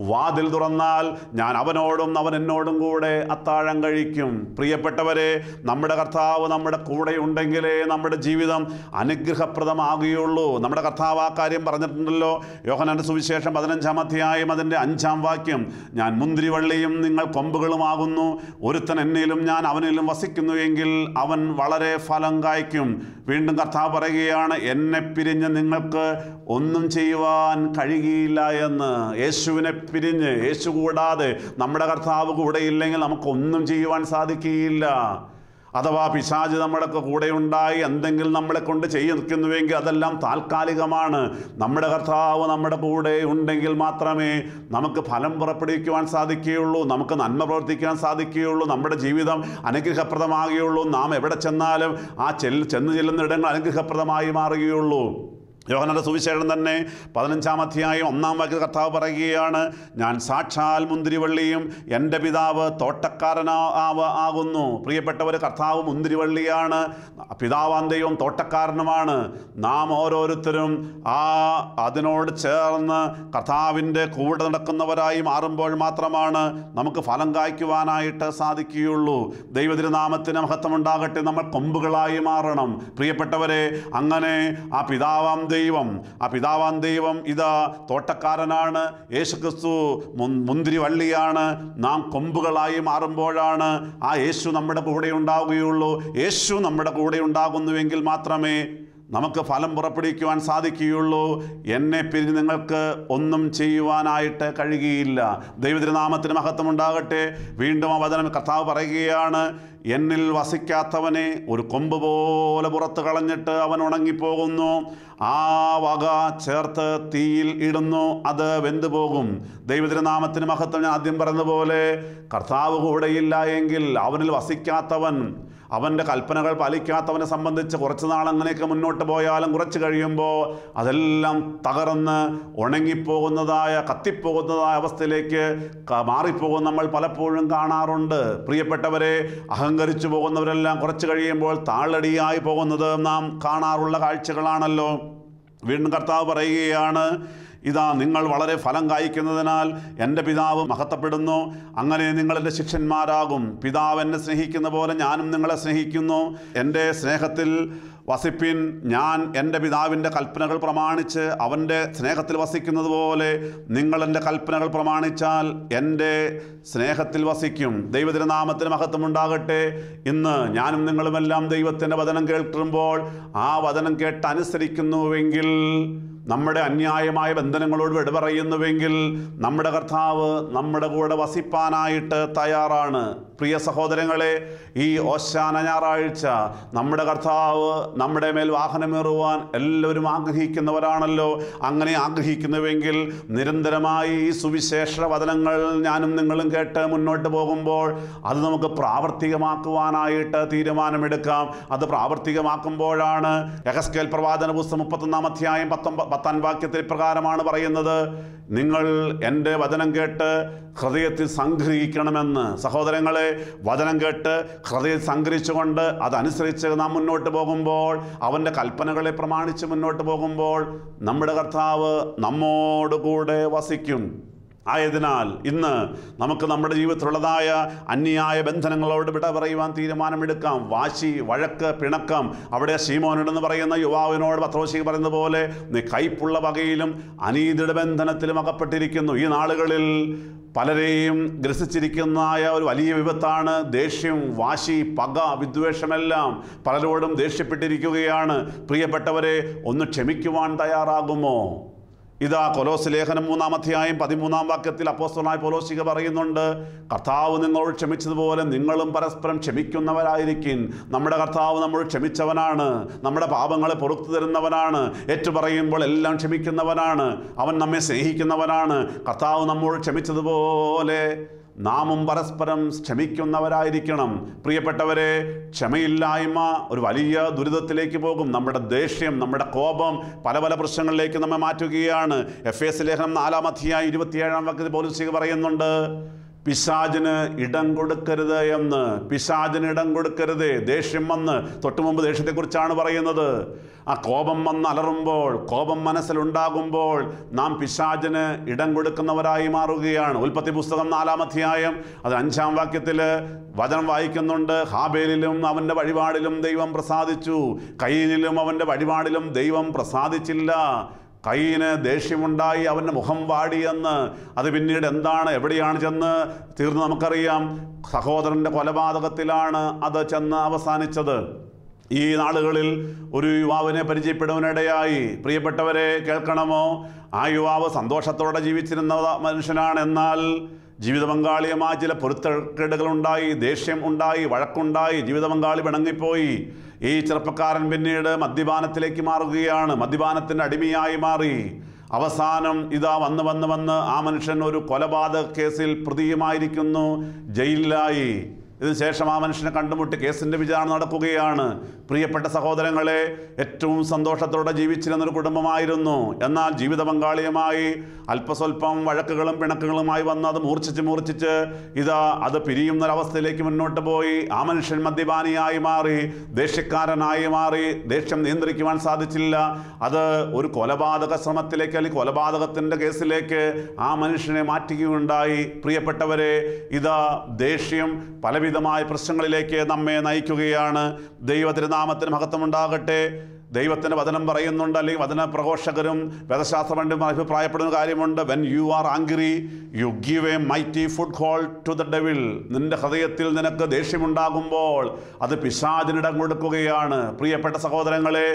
വാതിൽ തുറന്നാൽ ഞാൻ അവനോടും അവൻ എന്നോടും കൂടെ അത്താഴം കഴിക്കും. പ്രിയപ്പെട്ടവരെ, നമ്മുടെ കർത്താവ് നമ്മുടെ കൂടെ ഉണ്ടെങ്കിലേ നമ്മുടെ ജീവിതം അനുഗ്രഹപ്രദമാകുകയുള്ളൂ. നമ്മുടെ കർത്താവ് ആ കാര്യം പറഞ്ഞിട്ടുണ്ടല്ലോ. യോഹന്നാന്റെ സുവിശേഷം 15-ാം അധ്യായം അതിൻ്റെ 5-ാം വാക്യം, ഞാൻ മുന്തിരിവള്ളിയും നിങ്ങൾ കൊമ്പുകളുമാകുന്നു, ഒരുത്തൻ എന്നിലും ഞാൻ അവനിലും വസിക്കുന്നു എങ്കിൽ അവൻ വളരെ ഫലം കായ്ക്കും. വീണ്ടും കർത്താവ് പറയുകയാണ്, എന്നെ പിരിഞ്ഞ് നിങ്ങൾക്ക് ഒന്നും ചെയ്യുവാൻ കഴിയുകയില്ല എന്ന്. യേശുവിനെ പിരിഞ്ഞ്, യേശു കൂടാതെ, നമ്മുടെ കർത്താവ് കൂടെയില്ലെങ്കിൽ നമുക്കൊന്നും ചെയ്യുവാൻ സാധിക്കുകയില്ല. അഥവാ പിശാച് നമ്മളൊക്കെ കൂടെയുണ്ടായി എന്തെങ്കിലും നമ്മളെ കൊണ്ട് നിൽക്കുന്നുവെങ്കിൽ അതെല്ലാം താൽക്കാലികമാണ്. നമ്മുടെ കർത്താവ് നമ്മുടെ കൂടെ ഉണ്ടെങ്കിൽ മാത്രമേ നമുക്ക് ഫലം പുറപ്പെടുവിക്കുവാൻ സാധിക്കുകയുള്ളൂ, നമുക്ക് നന്മ പ്രവർത്തിക്കാൻ സാധിക്കുകയുള്ളൂ, നമ്മുടെ ജീവിതം അനുഗ്രഹപ്രദമാകുകയുള്ളൂ. നാം എവിടെ ചെന്നാലും ആ ചെന്ന് ചെല്ലുന്ന ഇടങ്ങൾ അനുഗ്രഹപ്രദമായി മാറുകയുള്ളൂ. യോഹന്നാന്റെ സുവിശേഷം തന്നെ 15-ാം അധ്യായം 1-ാം വാക്യത്തിൽ കർത്താവ് പറയുകയാണ്, ഞാൻ സാക്ഷാൽ മുന്തിരിവള്ളിയും എൻ്റെ പിതാവ് തോട്ടക്കാരനാകുന്നു. പ്രിയപ്പെട്ടവർ, കർത്താവ് മുന്തിരിവള്ളിയാണ്, പിതാവാം ദൈവം തോട്ടക്കാരനുമാണ്. നാം ഓരോരുത്തരും അതിനോട് ചേർന്ന് കർത്താവിൻ്റെ കൂടെ നടക്കുന്നവരായി മാറുമ്പോൾ മാത്രമാണ് നമുക്ക് ഫലം കായ്ക്കുവാനായിട്ട് സാധിക്കുകയുള്ളൂ. ദൈവതിരുനാമത്തിന് മഹത്വമുണ്ടാകട്ടെ. നമ്മൾ കൊമ്പുകളായി മാറണം. പ്രിയപ്പെട്ടവരെ, അങ്ങനെ ആ പിതാവാം ദൈവം. ആ പിതാവാം ദൈവം ഇതാ തോട്ടക്കാരനാണ്. യേശുക്രിസ്തു മുന്തിരി വള്ളിയാണ്. നാം കൊമ്പുകളായി മാറുമ്പോഴാണ് ആ യേശു നമ്മുടെ കൂടെ ഉണ്ടാവുകയുള്ളൂ. യേശു നമ്മുടെ കൂടെ ഉണ്ടാകുന്നുവെങ്കിൽ മാത്രമേ നമുക്ക് ഫലം പുറപ്പെടുവിക്കുവാൻ സാധിക്കുകയുള്ളൂ. എന്നെ പിരിഞ്ഞ് നിങ്ങൾക്ക് ഒന്നും ചെയ്യുവാനായിട്ട് കഴിയുകയില്ല. ദൈവതിരുനാമത്തിന് മഹത്വം ഉണ്ടാകട്ടെ. വീണ്ടും ആ വചനം കർത്താവ് പറയുകയാണ്, എന്നിൽ വസിക്കാത്തവനെ ഒരു കൊമ്പ് പോലെ പുറത്ത് കളഞ്ഞിട്ട് അവൻ ഉണങ്ങിപ്പോകുന്നു. ആ വക ചേർത്ത് തീയിൽ ഇടുന്നു, അത് വെന്തു പോകും. ദൈവതിരുനാമത്തിന് മഹത്വം. ഞാൻ ആദ്യം പറഞ്ഞതുപോലെ കർത്താവ് കൂടെയില്ല എങ്കിൽ, അവനിൽ വസിക്കാത്തവൻ, അവൻ്റെ കൽപ്പനകൾ പാലിക്കാത്തവനെ സംബന്ധിച്ച് കുറച്ച് നാൾ അങ്ങനെയൊക്കെ മുന്നോട്ട് പോയാലും കുറച്ച് കഴിയുമ്പോൾ അതെല്ലാം തകർന്ന് ഉണങ്ങിപ്പോകുന്നതായ, കത്തിപ്പോകുന്നതായ അവസ്ഥയിലേക്ക് മാറിപ്പോകും നമ്മൾ പലപ്പോഴും കാണാറുണ്ട്. പ്രിയപ്പെട്ടവരെ, അഹങ്കരിച്ചു പോകുന്നവരെല്ലാം കുറച്ച് കഴിയുമ്പോൾ താളടിയായി പോകുന്നത് നാം കാണാറുള്ള കാഴ്ചകളാണല്ലോ. വീണ്ടും കർത്താവ് പറയുകയാണ്, ഇതാ നിങ്ങൾ വളരെ ഫലം കായ്ക്കുന്നതിനാൽ എൻ്റെ പിതാവ് മഹത്വപ്പെടുന്നു. അങ്ങനെ നിങ്ങൾ എൻ്റെ ശിഷ്യന്മാരാകും. പിതാവ് എന്നെ സ്നേഹിക്കുന്ന പോലെ ഞാനും നിങ്ങളെ സ്നേഹിക്കുന്നു. എൻ്റെ സ്നേഹത്തിൽ വസിപ്പിൻ. ഞാൻ എൻ്റെ പിതാവിൻ്റെ കൽപ്പനകൾ പ്രമാണിച്ച് അവൻ്റെ സ്നേഹത്തിൽ വസിക്കുന്നത് പോലെ നിങ്ങൾ എൻ്റെ കൽപ്പനകൾ പ്രമാണിച്ചാൽ എൻ്റെ സ്നേഹത്തിൽ വസിക്കും. ദൈവതിരുനാമത്തിന് മഹത്വം ഉണ്ടാകട്ടെ. ഇന്ന് ഞാനും നിങ്ങളുമെല്ലാം ദൈവത്തിൻ്റെ വചനം കേൾക്കുമ്പോൾ ആ വചനം കേട്ട് അനുസരിക്കുന്നുവെങ്കിൽ, നമ്മുടെ അന്യായമായ ബന്ധനങ്ങളോട് വിട പറയുന്നുവെങ്കിൽ, നമ്മുടെ കർത്താവ് നമ്മുടെ കൂടെ വസിപ്പാനായിട്ട് തയ്യാറാണ്. പ്രിയ സഹോദരങ്ങളെ, ഈ ഓശാന ഞായറാഴ്ച നമ്മുടെ കർത്താവ് നമ്മുടെ മേൽ വാഹനമേറുവാൻ എല്ലാവരും ആഗ്രഹിക്കുന്നവരാണല്ലോ. അങ്ങനെ ആഗ്രഹിക്കുന്നുവെങ്കിൽ നിരന്തരമായി ഈ സുവിശേഷ വചനങ്ങൾ ഞാനും നിങ്ങളും കേട്ട് മുന്നോട്ട് പോകുമ്പോൾ അത് നമുക്ക് പ്രാവർത്തികമാക്കുവാനായിട്ട് തീരുമാനമെടുക്കാം. അത് പ്രാവർത്തികമാക്കുമ്പോഴാണ് യെഹെസ്കേൽ പ്രവാചന പുസ്തകം 31-ാം അധ്യായം 10-ാം വാക്യത്തിൽ പ്രകാരമാണ് പറയുന്നത്, നിങ്ങൾ എൻ്റെ വചനം കേട്ട് ഹൃദയത്തിൽ സംഗ്രഹിക്കണമെന്ന്. സഹോദരങ്ങളെ, വചനം കേട്ട് ഹൃദയത്തിൽ സംഗ്രഹിച്ചുകൊണ്ട് അതനുസരിച്ച് നാം മുന്നോട്ട് പോകുമ്പോൾ, അവൻ്റെ കൽപ്പനകളെ പ്രമാണിച്ച് മുന്നോട്ട് പോകുമ്പോൾ നമ്മുടെ കർത്താവ് നമ്മോടുകൂടെ വസിക്കും. ആയതിനാൽ ഇന്ന് നമുക്ക് നമ്മുടെ ജീവിതത്തിലുള്ളതായ അന്യായ ബന്ധനങ്ങളോട് വിട പറയുവാൻ തീരുമാനമെടുക്കാം. വാശി, വഴക്ക്, പിണക്കം, അവിടെ ശീമോനെന്ന് പറയുന്ന യുവാവിനോട് പത്രോസ് പറയുന്നത് പോലെ നീ കൈപ്പുള്ള വകയിലും അനീതിയുടെ ബന്ധനത്തിലും അകപ്പെട്ടിരിക്കുന്നു. ഈ നാളുകളിൽ പലരെയും ഗ്രസിച്ചിരിക്കുന്നതായ ഒരു വലിയ വിപത്താണ് ദേഷ്യം, വാശി, പക, വിദ്വേഷമെല്ലാം. പലരോടും ദേഷ്യപ്പെട്ടിരിക്കുകയാണ്. പ്രിയപ്പെട്ടവരെ, ഒന്ന് ക്ഷമിക്കുവാൻ തയ്യാറാകുമോ? ഇതാ കൊലോസ് ലേഖനം 3-ാം അധ്യായം 13-ാം വാക്യത്തിൽ അപ്പോസ്തലനായ പൗലോസ് പറയുന്നുണ്ട്, കർത്താവ് നിങ്ങളോട് ക്ഷമിച്ചതുപോലെ നിങ്ങളും പരസ്പരം ക്ഷമിക്കുന്നവരായിരിക്കും. നമ്മുടെ കർത്താവ് നമ്മോട് ക്ഷമിച്ചവനാണ്. നമ്മുടെ പാപങ്ങളെ പുറത്തു തരുന്നവനാണ്. ഏറ്റുപറയുമ്പോൾ എല്ലാം ക്ഷമിക്കുന്നവനാണ്. അവൻ നമ്മെ സ്നേഹിക്കുന്നവനാണ്. കർത്താവ് നമ്മോട് ക്ഷമിച്ചതുപോലെ നാമും പരസ്പരം ക്ഷമിക്കുന്നവരായിരിക്കണം. പ്രിയപ്പെട്ടവരെ, ക്ഷമയില്ലായ്മ ഒരു വലിയ ദുരിതത്തിലേക്ക് പോകും. നമ്മുടെ ദേഷ്യം, നമ്മുടെ കോപം പല പല പ്രശ്നങ്ങളിലേക്ക് നമ്മെ മാറ്റുകയാണ്. എഫേസ്യ ലേഖനം 4-ാം അധ്യായം 27-ാം വാക്യത്തിൽ പൗലോസ് പറയുന്നുണ്ട്, പിശാചിന് ഇടം കൊടുക്കരുത് എന്ന്. പിശാചിന് ഇടം കൊടുക്കരുത്. ദേഷ്യം വന്ന്, തൊട്ടുമുമ്പ് ദേഷ്യത്തെക്കുറിച്ചാണ് പറയുന്നത്. ആ കോപം വന്ന് അലറുമ്പോൾ, കോപം മനസ്സിലുണ്ടാകുമ്പോൾ നാം പിശാചിന് ഇടം കൊടുക്കുന്നവരായി മാറുകയാണ്. ഉൽപ്പത്തി പുസ്തകം 4-ാം അധ്യായം അത് 5-ാം വാക്യത്തിൽ വചനം വായിക്കുന്നുണ്ട്, ഹാബേലിലും അവൻ്റെ വഴിപാടിലും ദൈവം പ്രസാദിച്ചു, കയീനിലും അവൻ്റെ വഴിപാടിലും ദൈവം പ്രസാദിച്ചില്ല. കയീന് ദേഷ്യമുണ്ടായി, അവൻ്റെ മുഖം വാടിയെന്ന്. അത് പിന്നീട് എന്താണ്, എവിടെയാണ് ചെന്ന് തീർന്ന് നമുക്കറിയാം. സഹോദരൻ്റെ കൊലപാതകത്തിലാണ് അത് ചെന്ന് അവസാനിച്ചത്. ഈ നാളുകളിൽ ഒരു യുവാവിനെ പരിചയപ്പെടുവാനിടയായി. പ്രിയപ്പെട്ടവരെ, കേൾക്കണമോ? ആ യുവാവ് സന്തോഷത്തോടെ ജീവിച്ചിരുന്ന മനുഷ്യനാണ്. എന്നാൽ ജീവിത പങ്കാളിയുമായി ചില പൊരുത്തക്കേടുകളുണ്ടായി, ദേഷ്യം ഉണ്ടായി, വഴക്കുണ്ടായി, ജീവിത പങ്കാളി പിണങ്ങിപ്പോയി. ഈ ചെറുപ്പക്കാരൻ പിന്നീട് മദ്യപാനത്തിലേക്ക് മാറുകയാണ്. മദ്യപാനത്തിൻ്റെ അടിമയായി മാറി. അവസാനം ഇതാ വന്ന് ആ മനുഷ്യൻ ഒരു കൊലപാതക കേസിൽ പ്രതിയുമായിരിക്കുന്നു, ജയിലിലായി. ഇതിനുശേഷം ആ മനുഷ്യനെ കണ്ടുമുട്ടി കേസിൻ്റെ വിചാരണ നടക്കുകയാണ്. പ്രിയപ്പെട്ട സഹോദരങ്ങളെ, ഏറ്റവും സന്തോഷത്തോടെ ജീവിച്ചിരുന്നൊരു കുടുംബമായിരുന്നു. എന്നാൽ ജീവിത പങ്കാളിയുമായി അല്പസ്വല്പം വഴക്കുകളും പിണക്കുകളുമായി വന്ന് അത് മൂർച്ഛിച്ച് ഇതാ അത് പിരിയുന്നൊരവസ്ഥയിലേക്ക് മുന്നോട്ട് പോയി. ആ മനുഷ്യൻ മദ്യപാനിയായി മാറി, ദേഷ്യക്കാരനായി മാറി. ദേഷ്യം നിയന്ത്രിക്കുവാൻ സാധിച്ചില്ല. അത് ഒരു കൊലപാതക ശ്രമത്തിലേക്ക്, അല്ലെങ്കിൽ കൊലപാതകത്തിൻ്റെ കേസിലേക്ക് ആ മനുഷ്യനെ മാറ്റുകയുണ്ടായി. പ്രിയപ്പെട്ടവരെ, ഇതാ ദേഷ്യം പലവിധമായ പ്രശ്നങ്ങളിലേക്ക് നമ്മെ നയിക്കുകയാണ്. ദൈവത്തിൻ്റെ നാമത്തിന് മഹത്വമുണ്ടാകട്ടെ. ദൈവത്തിൻ്റെ വചനം പറയുന്നുണ്ട്, അല്ലെങ്കിൽ വചന പ്രഘോഷകരും വേദശാസ്ത്ര പണ്ഡിതരും അഭിപ്രായപ്പെടുന്ന കാര്യമുണ്ട്. When you are angry you give a mighty foothold to the devil. നിന്റെ ഹൃദയത്തിൽ നിനക്ക് ദേഷ്യമുണ്ടാകുമ്പോൾ അത് പിശാചിനിടം കൊടുക്കുകയാണ്. പ്രിയപ്പെട്ട സഹോദരങ്ങളെ,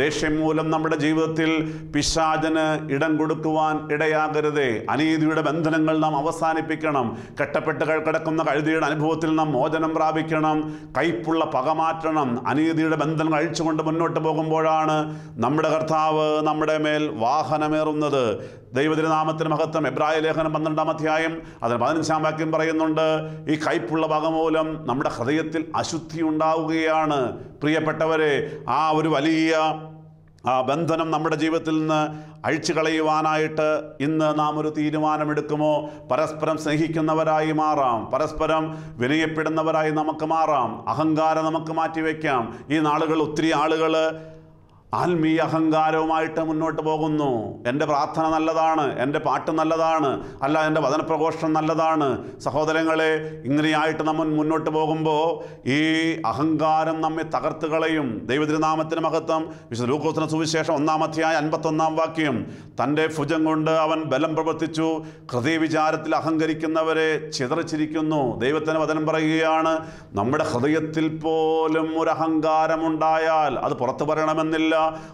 ദേഷ്യം മൂലം നമ്മുടെ ജീവിതത്തിൽ പിശാചിന് ഇടം കൊടുക്കുവാൻ ഇടയാകരുതേ. അനീതിയുടെ ബന്ധനങ്ങൾ നാം അവസാനിപ്പിക്കണം. കെട്ടപ്പെട്ട് കിടക്കുന്ന കഴുതിയുടെ അനുഭവത്തിൽ നാം മോചനം പ്രാപിക്കണം. കൈപ്പുള്ള പക മാറ്റണം. അനീതിയുടെ ബന്ധനങ്ങൾ അഴിച്ചുകൊണ്ട് മുന്നോട്ട് പോകുമ്പോഴാണ് നമ്മുടെ കർത്താവ് നമ്മുടെ മേൽ വാഹനമേറുന്നത്. ദൈവത്തിന്റെ നാമത്തിന് മഹത്വം. എബ്രായ ലേഖനം 12-ാം അധ്യായം അതിന് 15-ാം വാക്യം പറയുന്നുണ്ട്, ഈ കൈപ്പുള്ള പക മൂലം നമ്മുടെ ഹൃദയത്തിൽ അശുദ്ധി ഉണ്ടാവുകയാണ്. പ്രിയപ്പെട്ടവരെ, ആ ഒരു വലിയ ബന്ധനം നമ്മുടെ ജീവിതത്തിൽ നിന്ന് അഴിച്ചു കളയുവാനായിട്ട് ഇന്ന് നാം ഒരു തീരുമാനമെടുക്കുമോ? പരസ്പരം സ്നേഹിക്കുന്നവരായി മാറാം. പരസ്പരം വിനയപ്പെടുന്നവരായി നമുക്ക് മാറാം. അഹങ്കാരം നമുക്ക് മാറ്റിവെക്കാം. ഈ നാളുകൾ ഒത്തിരി ആളുകൾ ആത്മീയ അഹങ്കാരവുമായിട്ട് മുന്നോട്ട് പോകുന്നു. എൻ്റെ പ്രാർത്ഥന നല്ലതാണ്, എൻ്റെ പാട്ട് നല്ലതാണ്, അല്ല എൻ്റെ വചനപ്രഘോഷണം നല്ലതാണ്. സഹോദരങ്ങളെ, ഇങ്ങനെയായിട്ട് നമ്മൾ മുന്നോട്ട് പോകുമ്പോൾ ഈ അഹങ്കാരം നമ്മെ തകർത്ത് കളയും. ദൈവതിരുനാമത്തിന് മഹത്വം. വിശുദ്ധ ലൂക്കോസിന്റെ സുവിശേഷം 1-ാം അധ്യായം 51-ാം വാക്യം, തൻ്റെ ഭുജം കൊണ്ട് അവൻ ബലം പ്രവർത്തിച്ചു, ഹൃദയവിചാരത്തിൽ അഹങ്കരിക്കുന്നവരെ ചിതറിച്ചിരിക്കുന്നു. ദൈവത്തിന് വചനം പറയുകയാണ്, നമ്മുടെ ഹൃദയത്തിൽ പോലും ഒരു അഹങ്കാരമുണ്ടായാൽ അത് പുറത്തു പറയണമെന്നില്ല.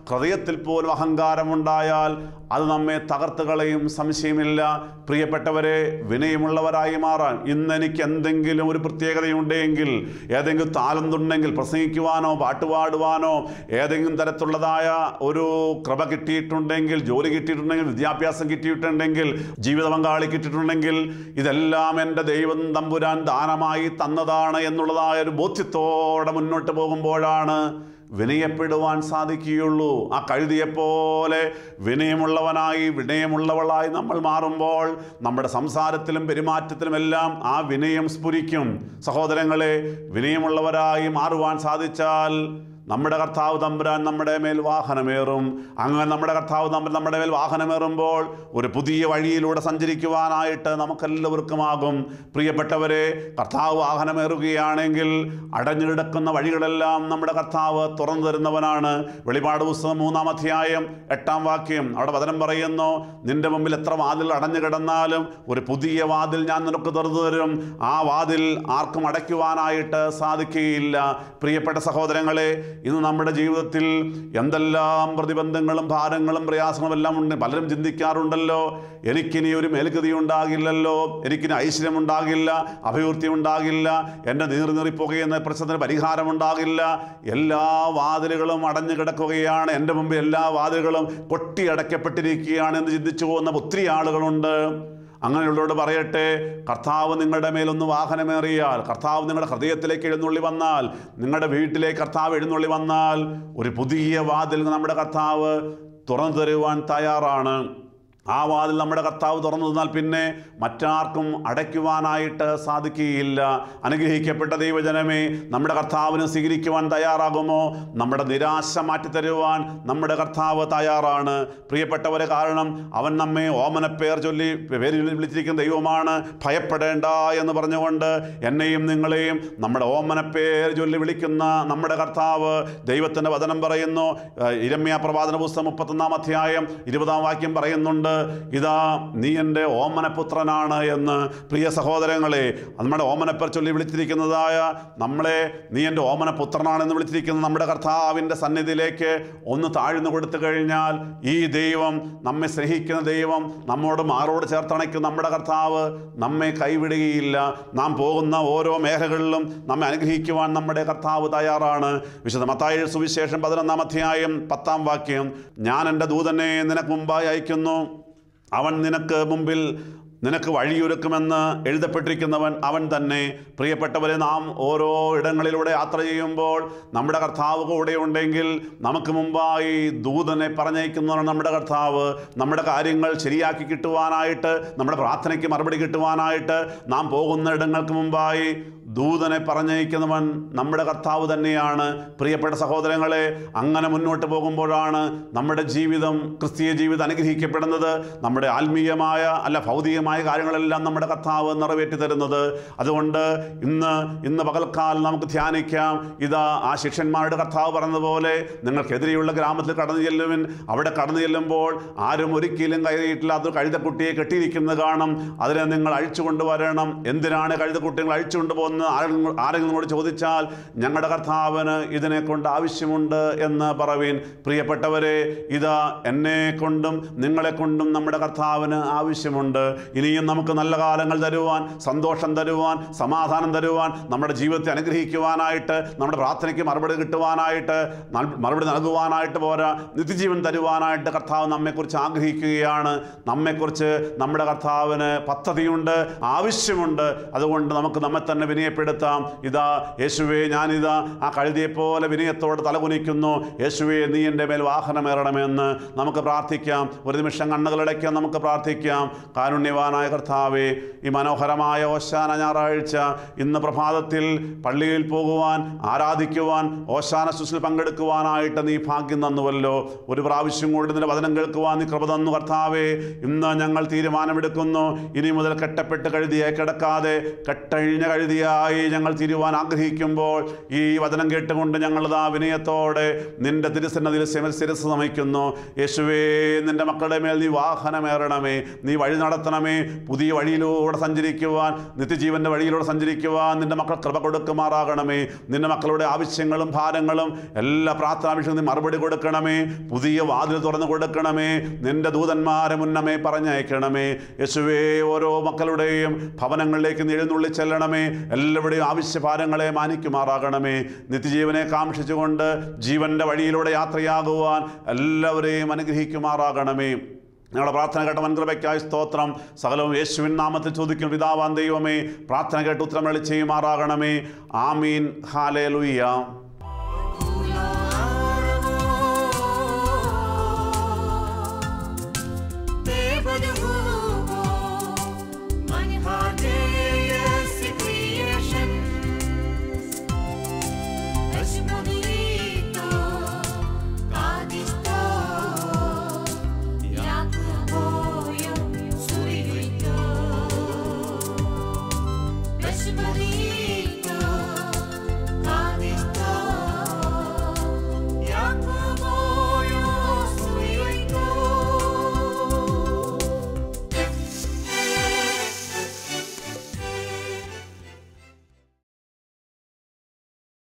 ഹൃദയത്തിൽ പോലും അഹങ്കാരമുണ്ടായാൽ അത് നമ്മെ തകർത്ത് കളയും, സംശയമില്ല. പ്രിയപ്പെട്ടവരെ, വിനയമുള്ളവരായി മാറാൻ ഇന്ന് എനിക്ക് എന്തെങ്കിലും ഒരു പ്രത്യേകതയുണ്ടെങ്കിൽ, ഏതെങ്കിലും താലന്തുണ്ടെങ്കിൽ, പ്രസംഗിക്കുവാനോ പാട്ടുപാടുവാനോ ഏതെങ്കിലും തരത്തിലുള്ളതായ ഒരു കൃപ കിട്ടിയിട്ടുണ്ടെങ്കിൽ, ജോലി കിട്ടിയിട്ടുണ്ടെങ്കിൽ, വിദ്യാഭ്യാസം കിട്ടിയിട്ടുണ്ടെങ്കിൽ, ജീവിത പങ്കാളി കിട്ടിയിട്ടുണ്ടെങ്കിൽ, ഇതെല്ലാം എൻ്റെ ദൈവം തമ്പുരാൻ ദാനമായി തന്നതാണ് എന്നുള്ളതായ ഒരു ബോധ്യത്തോടെ മുന്നോട്ട് പോകുമ്പോഴാണ് വിനയപ്പെടുവാൻ സാധിക്കുകയുള്ളൂ. ആ കഴുതിയെപ്പോലെ വിനയമുള്ളവനായി വിനയമുള്ളവളായി നമ്മൾ മാറുമ്പോൾ നമ്മുടെ സംസാരത്തിലും പെരുമാറ്റത്തിലുമെല്ലാം ആ വിനയം സ്ഫുരിക്കും. സഹോദരങ്ങളെ, വിനയമുള്ളവരായി മാറുവാൻ സാധിച്ചാൽ നമ്മുടെ കർത്താവ് തമ്പുരാൻ നമ്മുടെ മേൽ വാഹനമേറും. അങ്ങനെ നമ്മുടെ കർത്താവ് തമ്പുരാൻ നമ്മുടെ മേൽ വാഹനമേറുമ്പോൾ ഒരു പുതിയ വഴിയിലൂടെ സഞ്ചരിക്കുവാനായിട്ട് നമുക്കെല്ലാവർക്കുമാകും. പ്രിയപ്പെട്ടവരെ, കർത്താവ് വാഹനമേറുകയാണെങ്കിൽ അടഞ്ഞു കിടക്കുന്ന വഴികളെല്ലാം നമ്മുടെ കർത്താവ് തുറന്നു തരുന്നവനാണ്. വെളിപാട് പുസ്തകം 3-ാം അധ്യായം 8-ാം വാക്യം, അവിടെ വചനം പറയുന്നു, നിന്റെ മുമ്പിൽ എത്ര വാതിൽ അടഞ്ഞു കിടന്നാലും ഒരു പുതിയ വാതിൽ ഞാൻ നിനക്ക് തുറന്നു തരും. ആ വാതിൽ ആർക്കും അടയ്ക്കുവാനായിട്ട് സാധിക്കുകയില്ല. പ്രിയപ്പെട്ട സഹോദരങ്ങളെ, ഇന്ന് നമ്മുടെ ജീവിതത്തിൽ എന്തെല്ലാം പ്രതിബന്ധങ്ങളും ഭാരങ്ങളും പ്രയാസങ്ങളും എല്ലാം ഉണ്ട്. പലരും ചിന്തിക്കാറുണ്ടല്ലോ, എനിക്കിനി ഒരു മേൽഗതി ഉണ്ടാകില്ലല്ലോ, എനിക്കിനി ഐശ്വര്യം ഉണ്ടാകില്ല, അഭിവൃദ്ധി ഉണ്ടാകില്ല, എൻ്റെ നീറിപ്പോകുന്ന പ്രശ്നത്തിന് പരിഹാരമുണ്ടാകില്ല, എല്ലാ വാതിലുകളും അടഞ്ഞു കിടക്കുകയാണ്, എൻ്റെ മുമ്പിൽ എല്ലാ വാതിലുകളും കൊട്ടിയടയ്ക്കപ്പെട്ടിരിക്കുകയാണ് എന്ന് ചിന്തിച്ചു പോകുന്ന ഒത്തിരി ആളുകളുണ്ട്. അങ്ങനെയുള്ളവരോട് പറയട്ടെ, കർത്താവ് നിങ്ങളുടെ മേലൊന്ന് വാഹനമേറിയാൽ, കർത്താവ് നിങ്ങളുടെ ഹൃദയത്തിലേക്ക് എഴുന്നള്ളി വന്നാൽ, നിങ്ങളുടെ വീട്ടിലേക്ക് കർത്താവ് എഴുന്നള്ളി വന്നാൽ ഒരു പുതിയ വാതിൽ നമ്മുടെ കർത്താവ് തുറന്നു തരുവാൻ തയ്യാറാണ്. ആ വാതിൽ നമ്മുടെ കർത്താവ് തുറന്നു തന്നാൽ പിന്നെ മറ്റാർക്കും അടയ്ക്കുവാനായിട്ട് സാധിക്കുകയില്ല. അനുഗ്രഹിക്കപ്പെട്ട ദൈവജനമേ, നമ്മുടെ കർത്താവിനെ സ്വീകരിക്കുവാൻ തയ്യാറാകുമോ? നമ്മുടെ നിരാശ മാറ്റിത്തരുവാൻ നമ്മുടെ കർത്താവ് തയ്യാറാണ്. പ്രിയപ്പെട്ടവരെ, കാരണം അവൻ നമ്മെ ഓമനപ്പേർ ചൊല്ലി പേര് വിളിച്ചിരിക്കുന്ന ദൈവമാണ്. ഭയപ്പെടേണ്ട എന്ന് പറഞ്ഞുകൊണ്ട് എന്നെയും നിങ്ങളെയും നമ്മുടെ ഓമനപ്പേർ ചൊല്ലി വിളിക്കുന്ന നമ്മുടെ കർത്താവ്. ദൈവത്തിൻ്റെ വചനം പറയുന്നു, യിരെമ്യാ പ്രവാചന പുസ്തകം 31-ാം അധ്യായം 20-ാം വാക്യം പറയുന്നുണ്ട്, ഇതാ നീ എൻ്റെ ഓമനപുത്രനാണ് എന്ന്. പ്രിയ സഹോദരങ്ങളെ, നമ്മുടെ ഓമനപ്പേർ ചൊല്ലി വിളിച്ചിരിക്കുന്നതായ നമ്മളെ നീ എൻ്റെ ഓമനപുത്രനാണെന്ന് വിളിച്ചിരിക്കുന്ന നമ്മുടെ കർത്താവിൻ്റെ സന്നിധിയിലേക്ക് ഒന്ന് താഴ്ന്നു കൊടുത്തു കഴിഞ്ഞാൽ ഈ ദൈവം, നമ്മെ സ്നേഹിക്കുന്ന ദൈവം, നമ്മോട് മാറോട് ചേർത്തണയ്ക്കുന്ന നമ്മുടെ കർത്താവ് നമ്മെ കൈവിടുകയില്ല. നാം പോകുന്ന ഓരോ മേഖലകളിലും നമ്മെ അനുഗ്രഹിക്കുവാൻ നമ്മുടെ കർത്താവ് തയ്യാറാണ്. വിശുദ്ധ മത്തായി സുവിശേഷം 11-ാം അധ്യായം 10-ാം വാക്യം, ഞാൻ എൻ്റെ ദൂതനെ നിനക്ക് മുമ്പായി അയക്കുന്നു, അവൻ നിനക്ക് മുമ്പിൽ നിനക്ക് വഴിയൊരുക്കുമെന്ന് എഴുതപ്പെട്ടിരിക്കുന്നവൻ അവൻ തന്നെ. പ്രിയപ്പെട്ടവരെ, നാം ഓരോ ഇടങ്ങളിലൂടെ യാത്ര ചെയ്യുമ്പോൾ നമ്മുടെ കർത്താവ് കൂടെ ഉണ്ടെങ്കിൽ നമുക്ക് മുമ്പായി ദൂതനെ പറഞ്ഞയക്കുന്നവരാണ് നമ്മുടെ കർത്താവ്. നമ്മുടെ കാര്യങ്ങൾ ശരിയാക്കി കിട്ടുവാനായിട്ട്, നമ്മുടെ പ്രാർത്ഥനയ്ക്ക് മറുപടി കിട്ടുവാനായിട്ട് നാം പോകുന്ന ഇടങ്ങൾക്ക് മുമ്പായി ദൂതനെ പറഞ്ഞയക്കുന്നവൻ നമ്മുടെ കർത്താവ് തന്നെയാണ്. പ്രിയപ്പെട്ട സഹോദരങ്ങളെ, അങ്ങനെ മുന്നോട്ട് പോകുമ്പോഴാണ് നമ്മുടെ ജീവിതം, ക്രിസ്തീയ ജീവിതം അനുഗ്രഹിക്കപ്പെടുന്നത്. നമ്മുടെ ആത്മീയമായ ഭൗതികമായ കാര്യങ്ങളെല്ലാം നമ്മുടെ കർത്താവ് നിറവേറ്റി തരുന്നത്. അതുകൊണ്ട് ഇന്ന് പകൽക്കാലം നമുക്ക് ധ്യാനിക്കാം. ഇതാ ആ ശിഷ്യന്മാരുടെ കർത്താവ് പറഞ്ഞതുപോലെ, നിങ്ങൾക്കെതിരെയുള്ള ഗ്രാമത്തിൽ കടന്നു ചെല്ലുവിൻ. അവിടെ കടന്നു ചെല്ലുമ്പോൾ ആരും ഒരിക്കലും കയറിയിട്ടില്ലാത്ത കഴുതക്കുട്ടിയെ കെട്ടിയിരിക്കുന്നത് കാണും. അതിനെ നിങ്ങൾ അഴിച്ചു കൊണ്ടുവരണം. എന്തിനാണ് കഴുതക്കുട്ടികൾ അഴിച്ചു കൊണ്ടുപോകുന്നത് ആരെങ്കിലും കൂടി ചോദിച്ചാൽ, ഞങ്ങളുടെ കർത്താവിന് ഇതിനെ കൊണ്ട് ആവശ്യമുണ്ട് എന്ന് പറവീൻ. പ്രിയപ്പെട്ടവരെ, ഇതാ എന്നെ കൊണ്ടും നിങ്ങളെ കൊണ്ടും നമ്മുടെ കർത്താവിന് ആവശ്യമുണ്ട്. ഇനിയും നമുക്ക് നല്ല കാലങ്ങൾ തരുവാൻ, സന്തോഷം തരുവാൻ, സമാധാനം തരുവാൻ, നമ്മുടെ ജീവിതത്തെ അനുഗ്രഹിക്കുവാനായിട്ട്, നമ്മുടെ പ്രാർത്ഥനയ്ക്ക് മറുപടി കിട്ടുവാനായിട്ട്, മറുപടി നൽകുവാനായിട്ട് പോരാ, നിത്യജീവൻ തരുവാനായിട്ട് കർത്താവ് നമ്മെക്കുറിച്ച് ആഗ്രഹിക്കുകയാണ്. നമ്മെക്കുറിച്ച് നമ്മുടെ കർത്താവിന് പദ്ധതിയുണ്ട്, ആവശ്യമുണ്ട്. അതുകൊണ്ട് നമുക്ക് നമ്മെ തന്നെ വിനയപ്പെടുത്താം. ഇതാ യേശുവേ, ഞാനിതാ ആ കഴുതയെപ്പോലെ വിനയത്തോടെ തലകുനിക്കുന്നു. യേശുവേ, നീ എൻ്റെ മേൽ വാഹനമേറണമെന്ന് നമുക്ക് പ്രാർത്ഥിക്കാം. ഒരു നിമിഷം കണ്ണുകളടയ്ക്കാം, നമുക്ക് പ്രാർത്ഥിക്കാം. കാരുണ്യവാനായ കർത്താവേ, ഈ മനോഹരമായ ഓശാന ഞായറാഴ്ച ഇന്ന് പ്രഭാതത്തിൽ പള്ളിയിൽ പോകുവാൻ, ആരാധിക്കുവാൻ, ഓശാന ശുശ്രൂഷയിൽ പങ്കെടുക്കുവാനായിട്ട് നീ ഭാഗ്യം തന്നുവല്ലോ. ഒരു പ്രാവശ്യം കൂടി നിന്റെ വചനം കേൾക്കുവാൻ നീ കൃപ തന്നു കർത്താവേ. ഇന്ന് ഞങ്ങൾ തീരുമാനമെടുക്കുന്നു, ഇനി മുതൽ കെട്ടപ്പെട്ട് കഴുതിയായി കിടക്കാതെ കെട്ടഴിഞ്ഞ കഴുതിയായി ഞങ്ങൾ തീരുവാൻ ആഗ്രഹിക്കുമ്പോൾ ഈ വചനം കേട്ടുകൊണ്ട് ഞങ്ങളിതാ വിനയത്തോടെ നിന്റെ തിരുസന്നിധിയിൽ ശിരസ്സ് നമിക്കുന്നു. യേശുവേ, നിന്റെ മക്കളുടെ മേൽ നീ വാഹനമേറണമേ, നീ വഴി നടത്തണമേ. പുതിയ വഴിയിലൂടെ സഞ്ചരിക്കുവാൻ, നിത്യജീവന്റെ വഴിയിലൂടെ സഞ്ചരിക്കുവാൻ നിന്റെ മക്കൾ കൃപ കൊടുക്കുമാറാകണമേ. നിന്റെ മക്കളുടെ ആവശ്യങ്ങളും ഭാരങ്ങളും എല്ലാ പ്രാർത്ഥനാവശ്യങ്ങളും നീ മറുപടി കൊടുക്കണമേ. പുതിയ വാതിൽ തുറന്നു കൊടുക്കണമേ. നിന്റെ ദൂതന്മാരെ മുന്നമേ പറഞ്ഞയക്കണമേ. യേശുവേ, ഓരോ മക്കളുടെയും ഭവനങ്ങളിലേക്ക് നീ എഴുന്നള്ളി ചെല്ലണമേ. എല്ലാവരുടെയും ആവശ്യഭാരങ്ങളെ മാനിക്കുമാറാകണമേ. നിത്യജീവനെ കാംക്ഷിച്ചുകൊണ്ട് ജീവന്റെ വഴിയിലൂടെ യാത്രയാകുവാൻ എല്ലാവരെയും അനുഗ്രഹിക്കുമാറാകണമേ. ഞങ്ങളുടെ പ്രാർത്ഥന കേട്ട വൻകൃപയ്ക്കായി സ്തോത്രം. സകലവും യേശുവിൻ നാമത്തിൽ ചോദിക്കും പിതാവാം ദൈവമേ, പ്രാർത്ഥന കേട്ട് ഉത്തരം അരുളി ചെയ്യുമാറാകണമേ. ആമീൻ. ഹല്ലേലൂയ.